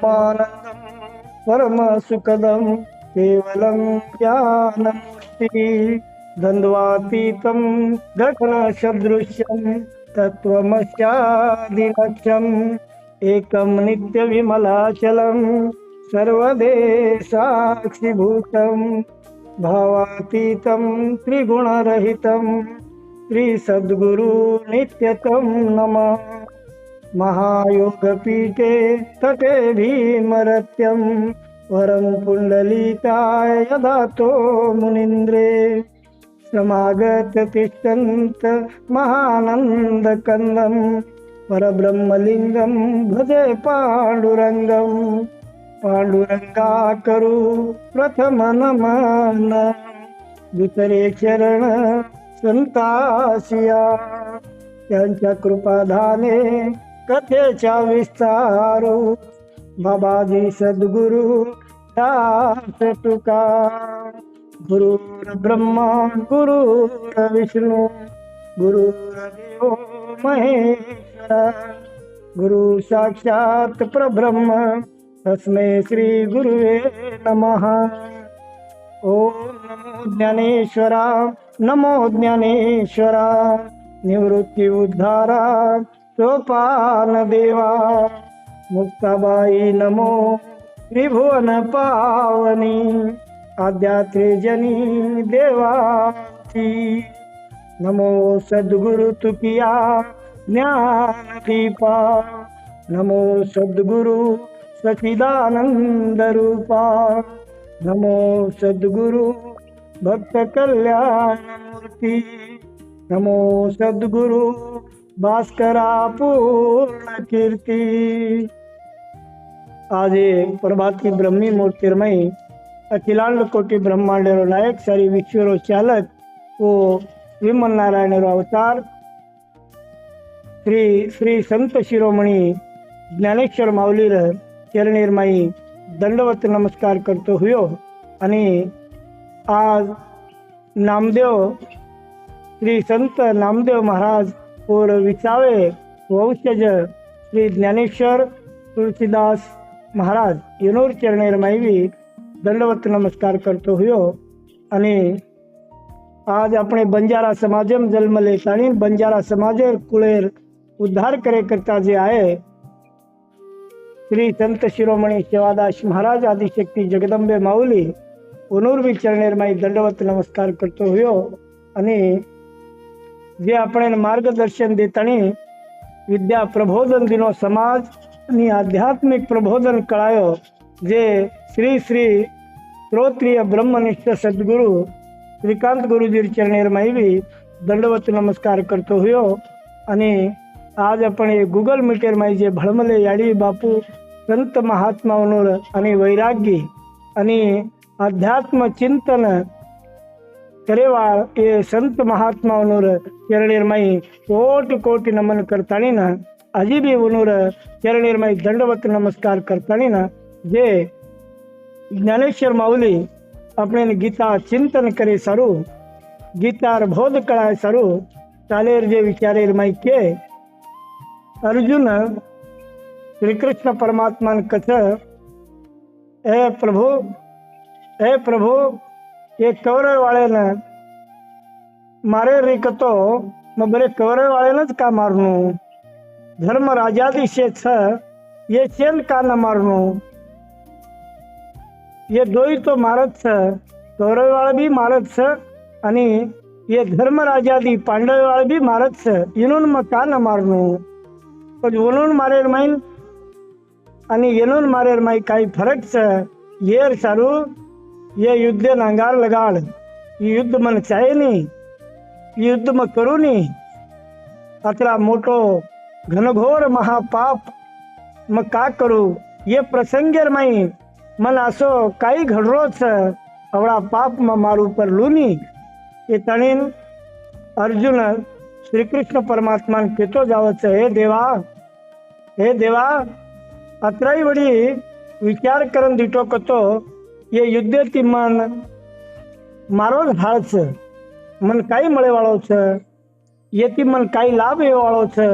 ब्रह्मानंदं परम सुखदं केवलं ज्ञानमूर्ति द्वन्द्वातीतं गगनसदृशं तत्त्वमस्यादिलक्ष्यम् एकं नित्यविमलाचलं सर्वदेशाक्षिभूतं भावातीतं त्रिगुणरहितं श्रीसद्गुरु नित्यतं नमः। महायोगपीठे तटे भीमरत्यं वरं पुण्डलीकाय दातो मुनीन्द्रे समागत तिष्ठन्त महानन्दकन्दं परब्रह्मलिङ्गं भजे पाण्डुरङ्गं पाण्डुरङ्गाकरु प्रथम नमन दुसरे चरण संतासिया त्यांच्या कृपाधाने कथेचा विस्तारो बाबाजी सद्गुरु दास तुका गुरुर ब्रह्मा गुरुर विष्णू गुरुर्देव महेश्वरा गुरु साक्षात परब्रह्म तस्मै श्री गुरुवे नमः। ओम नमो ज्ञानेश्वरा नमो ज्ञानेश्वरा निवृत्ती उद्धारा सोपान देवा मुक्ताबाई नमो त्रिभुवन पावनी आद्यात्रेजनी देवाची नमो सद्गुरु तुकिया ज्ञान दीपा नमो सद्गुरु सचिदानंद रूपा नमो सद्गुरु भक्त कल्याण मूर्ती नमो सद्गुरु भास्करा पूर्ण कीर्ती। आज प्रभाती ब्रह्मी मूर्तिर्मयी अखिलांड कोटि ब्रह्मांडेरो नायक सारी विश्वरो चालक वो श्रीमन नारायणेरो अवतार श्री श्री संत शिरोमणी ज्ञानेश्वर माऊलीर चरणीरमाई दंडवत नमस्कार करतो हुयो आणि आज नामदेव श्री संत नामदेव महाराज और विसावे वंशज श्री ज्ञानेश्वर तुलसीदास महाराज येनोर चरणीरमाई भी दंडवत नमस्कार करतो हुयो आणि आज अपने बंजारा समाजम जन्म लेतानी बंजारा समाजेर कुळेर उद्धार करे करता जे आहे श्री संत शिरोमणी सेवादास महाराज आदिशक्ती जगदंबे माऊली उनूरवी चरणेरमाई दंडवत नमस्कार करतो हुयो आणि जे आपण मार्गदर्शन देतानी विद्या प्रबोधन दिनो समाज आणि आध्यात्मिक प्रबोधन कळायो जे श्री श्री श्रोत्रिय ब्रह्मनिष्ठ सद्गुरु श्रीकांत गुरुजी चरणेरमाई भी दंडवत नमस्कार करतो हुयो आणि आज आपण गुगल मीटर माई जे भळमले याडी बापू संत महात्माओनोर आणि वैराग्य आणि अध्यात्म चिंतन करेवाळ ये संत महात्माओनोर चरणेरमाई कोटि कोटि नमन करतानी ना अजी भी उनोर चरणेरमाई दंडवत नमस्कार करतानी ना जे ज्ञानेश्वर माऊली अपने गीता चिंतन करे सारू गीतार बोध कळाय सारू चालेर जे विचारेर माई के अर्जुन श्री कृष्ण परमात्मा कथ हे प्रभु ये कौरव वाले न मारे रिकतो मग बरे कौरव वाले का मारनू धर्म राजाधीशे छ ये चेन का न मारनू ये दोई तो मारत छ कौरव वाले भी मारत छ आणि ये धर्म राजादी पांडव वाले भी मारत छ इनून मग का न मारनू पण उनून मारेर माईन आणि येनून मारेर माई काही फरक छ येर सारू ये युद्ध नांगार लगाड युद्ध मन चाहे नहीं युद्ध म करू नहीं अतरा मोटो घनघोर महापाप मग का करू ये प्रसंगेर माई मन असो काही घडरोच अवळा पाप म मारू पर लूनी ये तणीन अर्जुन श्रीकृष्ण परमात्मा केतो जावच हे देवा अत्राई वडी विचार करून दिटो कतो ये युद्ध ती मन मारो हाळ छ मन काही मळे वाळो छ ये ती मन काही लाभ ये वाळो छ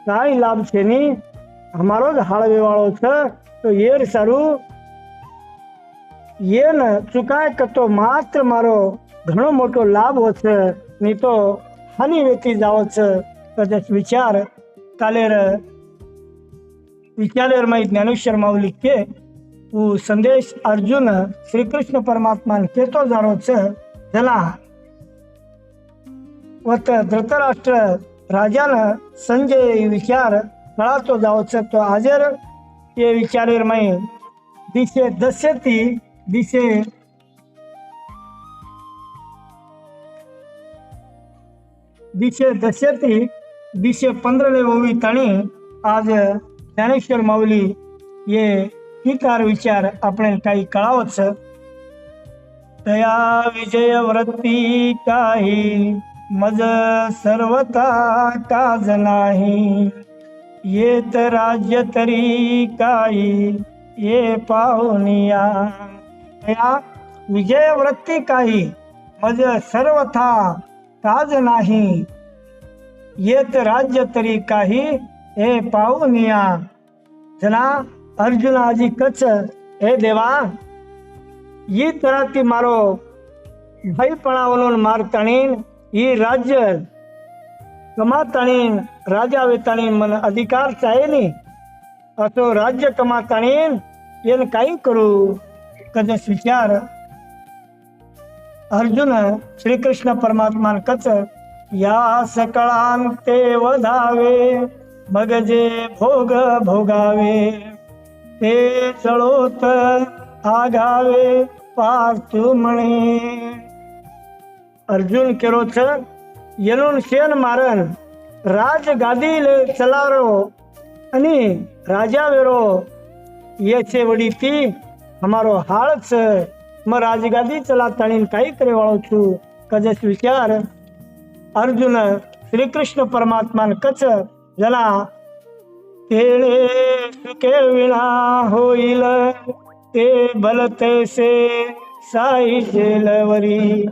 काही लाभ छे नी हमारो ज हाळवेवाळो छ तो येर सारू ये न चुकाय कतो मात्र मारो घणो मोटो लाभ होछ नहीं तो हानि वेती जावछ। कदाच विचार कालेर विचारेर माई ज्ञानेश्वर माऊली के वो संदेश अर्जुन श्री कृष्ण परमात्मा केतो जारो छ जला वत धृतराष्ट्र राजान संजय विचार कळातो जावो छ। तो हाजर ये विचारेर माई दिशे दस्यती दिशे 15 ओवी ताणी आज ज्ञानेश्वर माऊली ये हिकार विचार आपण काही कळावच। तया विजय वृत्ती काही मज सर्वता काज नाही, येत राज्य तरी काही ये पाहुनिया। तया विजय वृत्ती काही मज सर्वथा काज नाही, येत राज्य तरी काही हे पाहुनिया। जना अर्जुन आजी कच हे देवा ये तराती मारो भाई पणावलोन मार ताणीन ये राज्य कमा ताणीन राजा वेताणीन मन अधिकार चाहे नी असो राज्य कमा ताणीन येन काही करू। कदस विचार अर्जुन श्री कृष्ण परमात्मा कच या सकळांते वधावे मगजे भोग भोगावे, ते चळोत आगावे पार्थू म्हणे। अर्जुन केरो छ येनून शेन मारन राज गादी चलारो आणि राजा वेरो ये छे वडी ती हमारो हाळ छ। म राजगादी चलाताणी काही करे वाळो छू। कजस विचार अर्जुन श्री कृष्ण परमात्मा कच जला तेळे सुखे विना होईल, ते बलते से साई जेलवरी,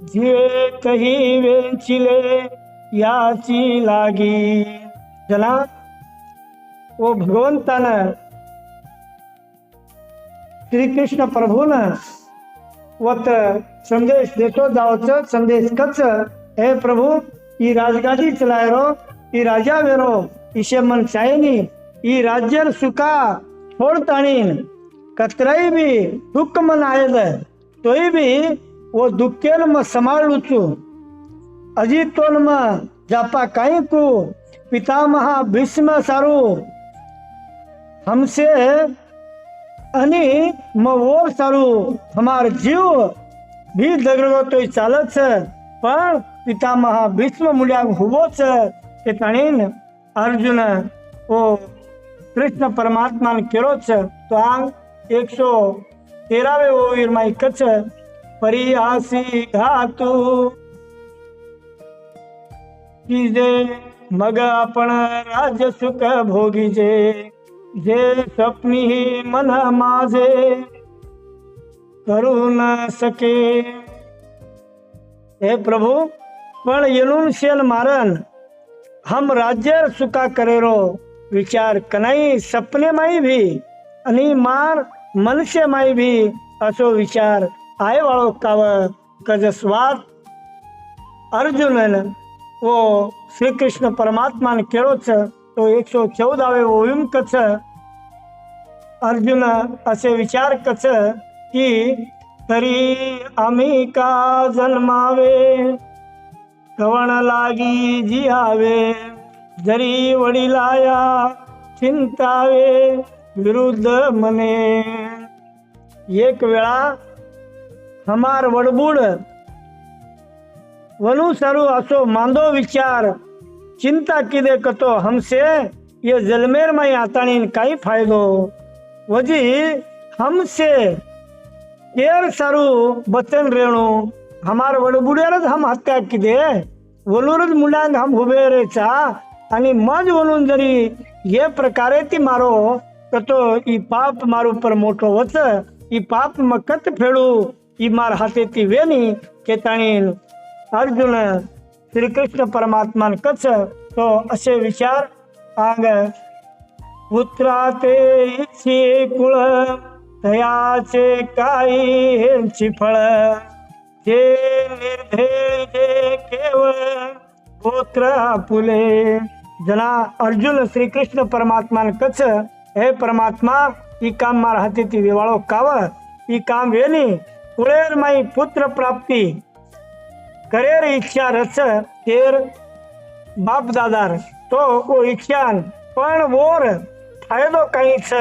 जीवे कही वेचिले याची लागी। जला वो भगवंतान श्री कृष्ण प्रभून वत संदेश देतो जावच। संदेश कच हे प्रभु ई राजगादी चलायरो ई राजा वेरो इसे मन चाहेनी ई राज्यर सुका छोड़ताणीन कतराई भी दुख मन आयल तोय भी वो दुखेल म संभाळू छू। अजी तोन म जापा काई को पितामहा भीष्म सारू हमसे अनि म वो सारू हमार जीव भी दगड़ो तो चालत छ, पण पितामहा भीष्म मुल्या हुबो छ। ते ताणीन अर्जुन ओ कृष्ण परमात्मा केरो छ। तो आंग 113 ओवीर माई कच परिहासी घातू कीजे मग आपण राज्य सुख भोगीजे, जे स्वप्नी मन माझे करू न सके। हे प्रभु पण येनून शेल मारन हम राज्य सुका करेरो विचार कनाई सपने माई भी आणि मार मनुष्य माई भी असो विचार आय वाळो काव कजस्वाद अर्जुनन वो श्री कृष्ण परमात्मा केरो छ। तो 114 ओवीम कच अर्जुन असे विचार कच की तरी आम्ही का जन्मावे, कवण लागी जियावे, जरी वडिलाया चिंतावे विरुद्ध मने। एक वेळा हमार वडबुड वनु सारू असो मांदो विचार चिंता किदे कतो हमसे ये जलमेर माई आताणी काही फायदो वजी हमसे केर सारू बचन रेणु हमार वडबुडेरच हम हत्या किदे वलूरच मुलांग हम उभे रे चा आणि मज वलून जरी ये प्रकारे ती मारो कतो ई पाप मारू पर मोठो वच ई पाप मकत फेडू ई मार हाते ती वेनी केताणी अर्जुन श्री कृष्ण परमात्मा कच तो असे विचार आंग पुत्रा ते इच्छी कुळ तयाचे काही हेंची फळ जे निर्धेळ जे केवळ गोत्र आपुले. जना अर्जुन श्रीकृष्ण परमात्मान कच हे परमात्मा ई काम मार हाती ती विवाळो काव ई काम वेनी कुळेर माई पुत्र प्राप्ती करेर इच्छा रच तेर बाप दादार तो ओ इच्छान पण वोर फायदो काहीच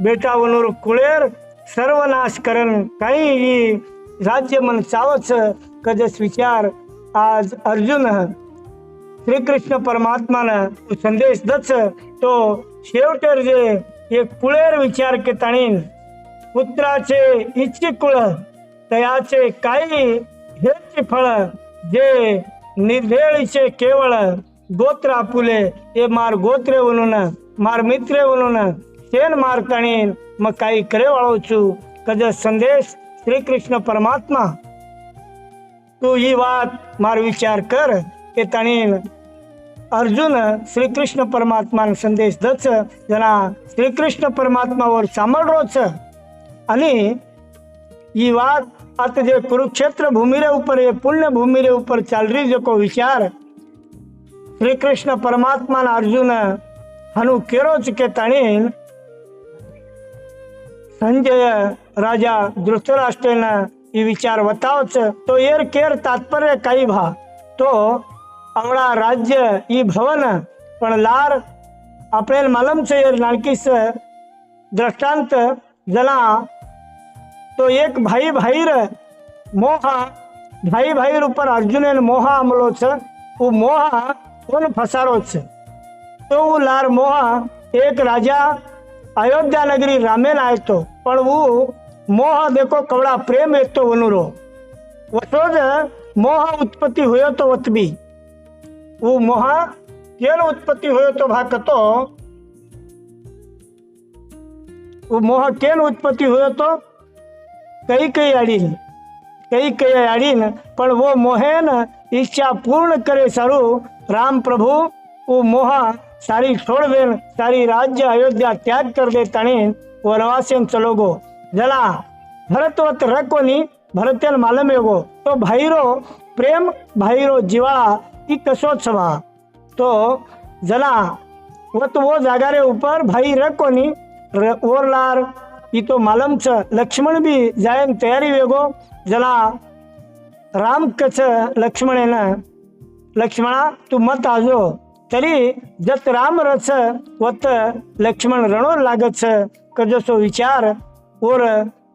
बेटा वनूर कुळेर सर्वनाश करण काही राज्य मन चावच कजस विचार आज अर्जुन श्रीकृष्ण परमात्मानं संदेश दच तो शेवटेर जे एक कुळेर विचार के ताणीन पुत्राचे इच्छी कुळ तयाचे काही हेची फळ जे निर्धेळीचे केवळ गोत्र आपुले हे मार गोत्रे म्हणून मार मित्रे म्हणून शेन मार ताणीन मग काही करे वाळवचू कज संदेश श्रीकृष्ण परमात्मा तू ही बात मार विचार कर के ताणीन अर्जुन श्रीकृष्ण परमात्मा संदेश दच जना श्रीकृष्ण परमात्मावर सामळरोच आणि ये बात आता जे कुरुक्षेत्र भूमि रे ऊपर ये पुण्य भूमि रे ऊपर चल रही जो को विचार श्रीकृष्ण परमात्मा अर्जुन हनु केरोच के ताणीन संजय राजा धृतराष्ट्रेन ये विचार बतावच तो येर केर तात्पर्य काही भा तो अंगड़ा राज्य ई भवन पण लार आपल्याला मालूम छे नानकीस दृष्टांत जना तो एक भाई भाईर मोहा भाई भाईर ऊपर अर्जुन मोहा अमलो छ वो मोहा कोण फसारो छ तो वो लार मोहा एक राजा अयोध्या नगरी रामेन आयो तो पण वो मोह देखो कवड़ा प्रेम एक तो वनुरो वसोज मोह उत्पत्ति हुयो तो वतबी वो मोह केन उत्पत्ति हुयो तो भाकतो वो मोह केन उत्पत्ति हुयो तो कई कई आड़ीन पण वो मोहेन इच्छा पूर्ण करे सारू राम प्रभु वो मोह सारी छोड़ देन सारी राज्य अयोध्या त्याग कर दे ताणीन वनवासेन चलो गो जला भरतवत रकोनी भरतेन मालूम येगो तो भाईरो प्रेम भाईरो जीवाळा ई कसो छवा तो जला वो जागा रे ऊपर भाई रकोनी ओरलार ई तो मालूम छ लक्ष्मण भी जायन तैयारी वेगो जला राम कछ लक्ष्मणेन लक्ष्मणा तू मत आजो तरी जत राम रच वत लक्ष्मण रणो लागत छ कजसो विचार और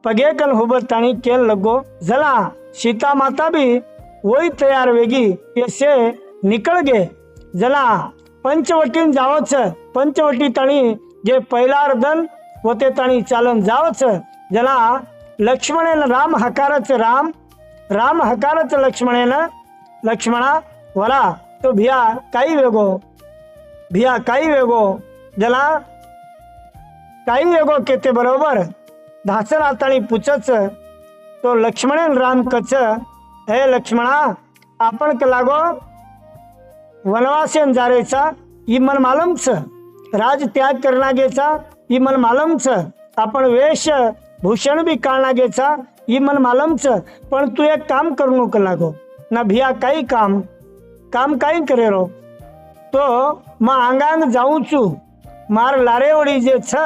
पगे कन हुबर ताणी केल लगो जला सीता माता भी वही तैयार वेगी ऐसे निकल गए जला पंचवटी जाओ छ पंचवटी ताणी जे पहिला दन होते ताणी चालन जाओ छ जला लक्ष्मणेन राम हकारच राम हकारच लक्ष्मणेन लक्ष्मणा वरा तो भिया काही वेगो जला काही वेगो केते बरोबर धासन आताणी पूछच तो लक्ष्मणेन राम कच हे लक्ष्मणा आपण का लागो वनवासेन जारेचा ई मन मालूम छ राज त्याग करनागेचा ई मन मालूम छ आपण वेश भूषण भी काढनागेचा ई मन मालूम छ पण तू एक काम करू नको लागो ना भिया काही काम काही करे रो तो मा आंगांग जाऊं छू मार लारेवड़ी जे छ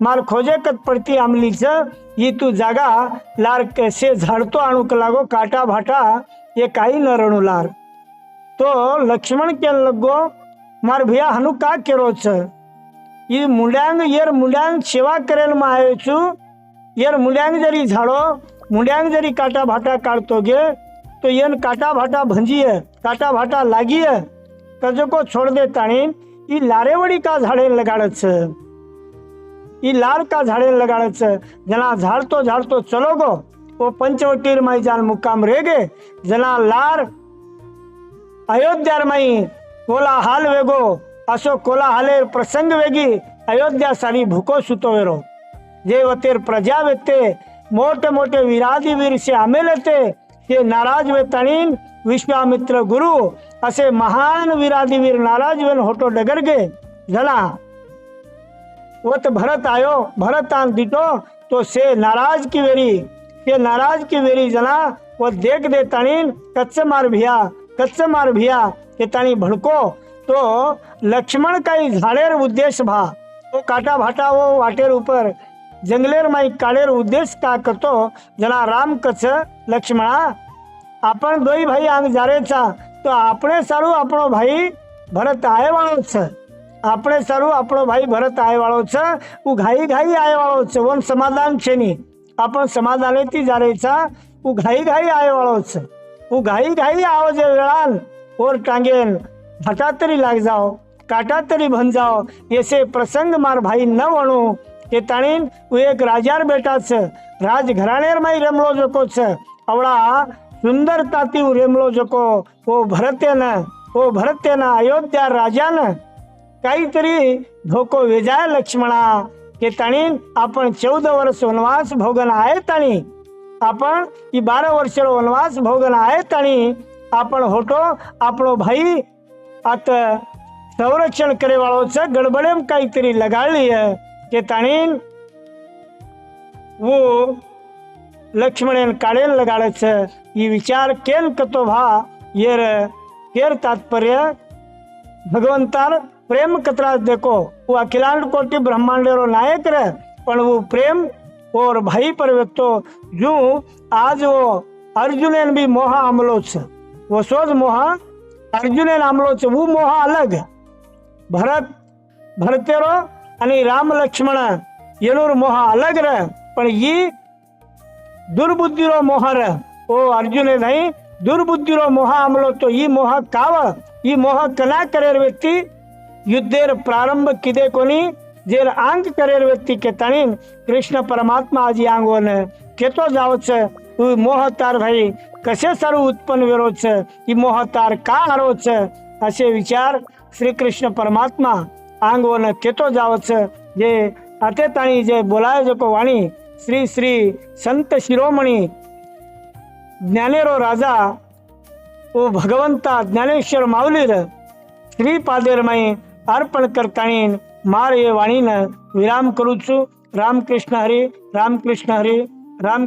मार खोजे कत पड़ती आमली छ ये तू जागा लार कैसे झाड़तो आणू के लागो काटा भाटा ये काही न रणू लार तो लक्ष्मण के लगो मार भिया हनु का केरो छ ये मुंड्यांग सेवा करेल में आयो छू येर मुंड्यांग जरी झाड़ो मुंड्यांग जरी काटा भाटा काटतो गे तो येन काटा भाटा भंजिए काटा भाटा लागिए कजो को छोड़ दे ताणी ई लारेवड़ी का झाड़े लगाड़त छ ई लार का झाड़े लगाड़त छ जना झाड़तो चलो गो वो पंचवटीर माई जान मुकाम रे गे जना लार अयोध्यार माई कोलाहाल वेगो असो कोलाहालेर प्रसंग वेगी अयोध्या सारी भूको सुतो वेरो जे वतेर प्रजा वेते मोटे मोटे वीरादी वीर से आमेलेते ते नाराज वे तणीन विश्वामित्र गुरु असे महान वीरादी वीर नाराज वेन होटो डगर गे जला वत भरत आयो भरतान दिटो तो से नाराज की वेरी, ते नाराज की वेरी जना व देख दे ताणी कच्च मार भिया ते ताणी भड़को तो लक्ष्मण कई झाड़ेर उद्देश्य भा वो काटा भाटा वो वाटेर ऊपर जंगलेर माई काळेर उद्देश का करतो जना राम कच लक्ष्मणा आपण दोई भाई आंग जारेचा तो આપણે સારું આપણો ભાઈ ભરત આય વાળો છે, આપણે સારું આપણો ભાઈ ભરત આય વાળો છે, હું ઘાઈ ઘાઈ આય વાળો છે, વન સમાધાન છે ની आपण समाधानेती जारेचा હું ઘાઈ ઘાઈ આય વાળો છે, હું ઘાઈ ઘાઈ આવો જે વેળાन और टांगेन भाटा तरी लाग जाओ काटा तरी बन जाओ ऐसे प्रसंग मार भाई न वणू के ताणीन वो एक राजार बेटा छ राजघराणेर माई रेमलो जको छ अवळा सुंदरताती रेमलो जको वो भरतेन अयोध्या राजान काहीतरी धोको वेजाय लक्ष्मणा के ताणीन आपण 14 वर्ष वनवास भोगन आहे ताणी आपण 12 वर्ष वनवास भोगन आहे ताणी आपण होटो आपणो भाई आता संरक्षण करे वाळो छ गडबडेम काहीतरी लगाडली के ताणीन वो लक्ष्मणेन काळेन लगाडे छ ई विचार केन कतो भा येर केर तात्पर्य भगवंतार प्रेम कतरा देखो वो अखिलांड कोटि ब्रह्मांडेरो नायक रे पण वो प्रेम और भाई पर व्यक्तो जो आज वो अर्जुनेन भी मोह आमलो छ वो सोज मोह अर्जुने नामलो छे वो मोह अलग भरतेरो आणि राम लक्ष्मण येनोर मोह अलग रे पण ई दुर्बुद्धीरो मोह रे ओ अर्जुने नहीं दुर्बुद्धीरो मोह आमलो तो ई मोह काव ई मोह कना करेर व्यक्ति युद्धेर प्रारंभ किदे कोनी जेर आंग करेर व्यक्ति के ताणीन कृष्ण परमात्मा आजी आंगोन केतो जाव छे तू मोह तार भाई कसे सारू उत्पन्न वेरो छ ई मोह तार का हारो छ असे विचार श्री कृष्ण परमात्मा आंगोन केतो जाव छ जे अते ताणी जे बोलाय जको वाणी श्री श्री संत शिरोमणी ज्ञानेरो राजा ओ भगवंता ज्ञानेश्वर माऊलीर श्रीपादेरमय अर्पण करताणी मार ये वाणीन विराम करू छु। रामकृष्ण हरी राम